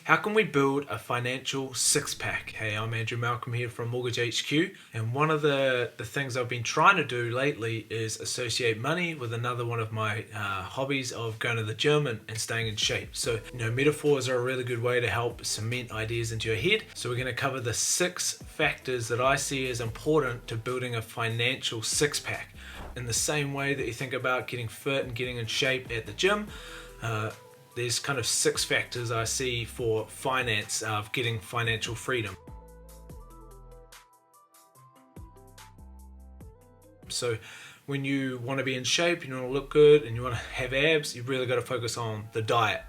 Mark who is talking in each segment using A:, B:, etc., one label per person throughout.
A: How can we build a financial six-pack? Hey, I'm Andrew Malcolm here from mortgagehq, and one of the things I've been trying to do lately is associate money with another one of my hobbies of going to the gym and staying in shape. So, metaphors are a really good way to help cement ideas into your head. So we're going to cover the 6 factors that I see as important to building a financial six-pack. In the same way that you think about getting fit and getting in shape at the gym, there's kind of 6 factors I see for finance, of getting financial freedom. So when you want to be in shape, you want to look good, and you want to have abs, you've really got to focus on the diet.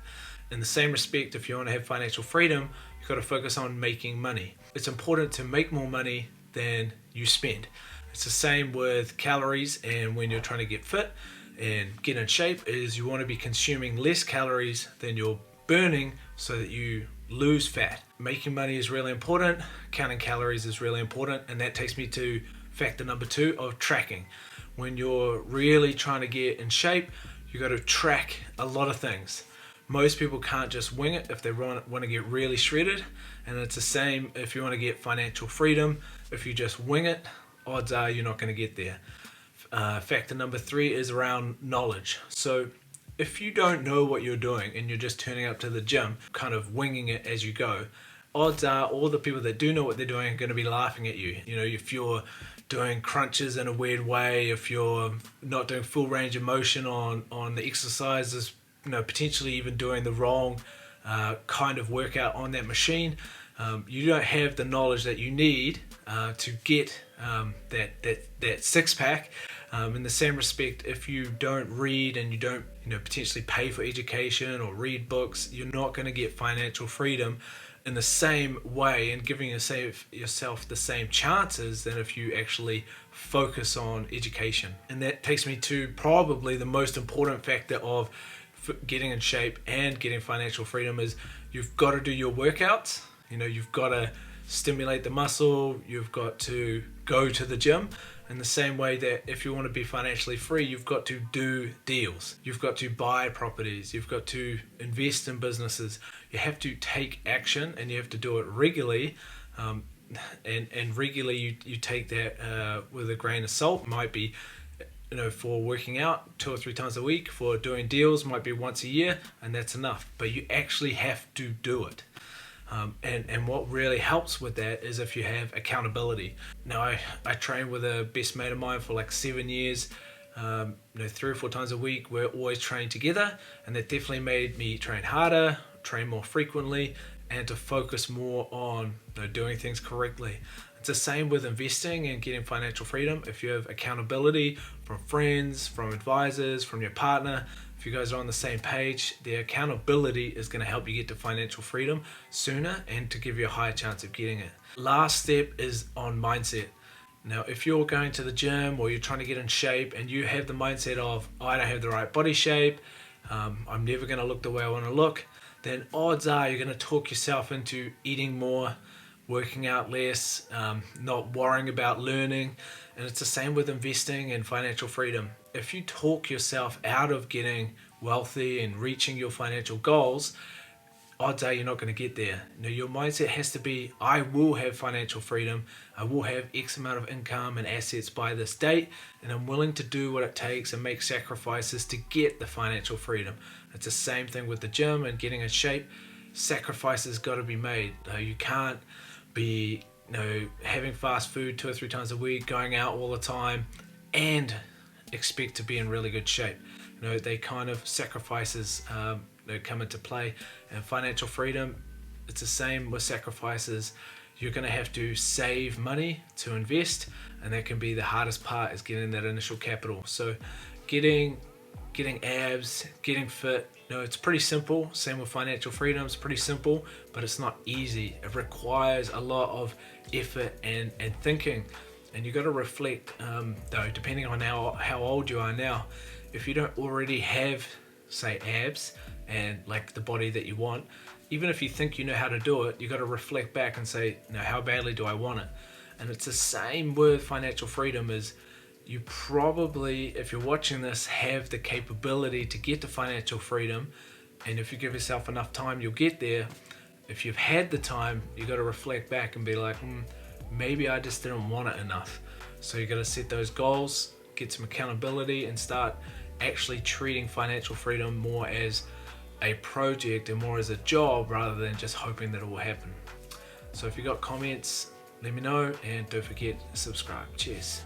A: In the same respect, if you want to have financial freedom, you've got to focus on making money. It's important to make more money than you spend. It's the same with calories, and when you're trying to get fit and get in shape, is you want to be consuming less calories than you're burning so that you lose fat. Making money is really important, counting calories is really important, and that takes me to factor number 2 of tracking. When you're really trying to get in shape, you got to track a lot of things. Most people can't just wing it if they want to get really shredded, and it's the same if you want to get financial freedom. If you just wing it, odds are you're not going to get there. Factor number 3 is around knowledge. So if you don't know what you're doing and you're just turning up to the gym, kind of winging it as you go, odds are all the people that do know what they're doing are going to be laughing at you. If you're doing crunches in a weird way, if you're not doing full range of motion on the exercises, potentially even doing the wrong kind of workout on that machine, you don't have the knowledge that you need to get that six-pack. In the same respect, if you don't read and you don't potentially pay for education or read books, you're not going to get financial freedom in the same way and giving yourself the same chances than if you actually focus on education. And that takes me to probably the most important factor of getting in shape and getting financial freedom is you've got to do your workouts. You've got to stimulate the muscle, you've got to go to the gym. In the same way that if you want to be financially free, you've got to do deals. You've got to buy properties. You've got to invest in businesses. You have to take action, and you have to do it regularly. And regularly you take that with a grain of salt. It might be for working out 2 or 3 times a week. For doing deals might be once a year, and that's enough. But you actually have to do it. And what really helps with that is if you have accountability. Now, I trained with a best mate of mine for like 7 years. 3 or 4 times a week. We're always trained together, and that definitely made me train harder, train more frequently, and to focus more on doing things correctly. It's the same with investing and getting financial freedom. If you have accountability from friends, from advisors, from your partner, if you guys are on the same page, the accountability is going to help you get to financial freedom sooner and to give you a higher chance of getting it. Last step is on mindset. Now, if you're going to the gym or you're trying to get in shape and you have the mindset of, I don't have the right body shape, I'm never going to look the way I want to look, then odds are you're going to talk yourself into eating more, working out less, not worrying about learning. And it's the same with investing and financial freedom. If you talk yourself out of getting wealthy and reaching your financial goals, odds are you're not going to get there. Your mindset has to be, I will have financial freedom, I will have X amount of income and assets by this date, and I'm willing to do what it takes and make sacrifices to get the financial freedom. It's the same thing with the gym and getting in shape. Sacrifices got to be made. You can't be having fast food 2 or 3 times a week, going out all the time, and expect to be in really good shape. They kind of sacrifices come into play. And financial freedom, it's the same with sacrifices. You're going to have to save money to invest, and that can be the hardest part, is getting that initial capital. So getting abs, getting fit, it's pretty simple. Same with financial freedom, it's pretty simple, but it's not easy. It requires a lot of effort and thinking, and you got to reflect, though, depending on how old you are now. If you don't already have, say, abs and like the body that you want, even if you think you know how to do it, you got to reflect back and say, how badly do I want it? And it's the same with financial freedom. Is you probably, if you're watching this, have the capability to get to financial freedom, and if you give yourself enough time, you'll get there. if you've had the time, you got to reflect back and be like, maybe I just didn't want it enough. So you got to set those goals, get some accountability, and start actually treating financial freedom more as a project and more as a job rather than just hoping that it will happen. So if you got comments, let me know, and don't forget to subscribe. Cheers.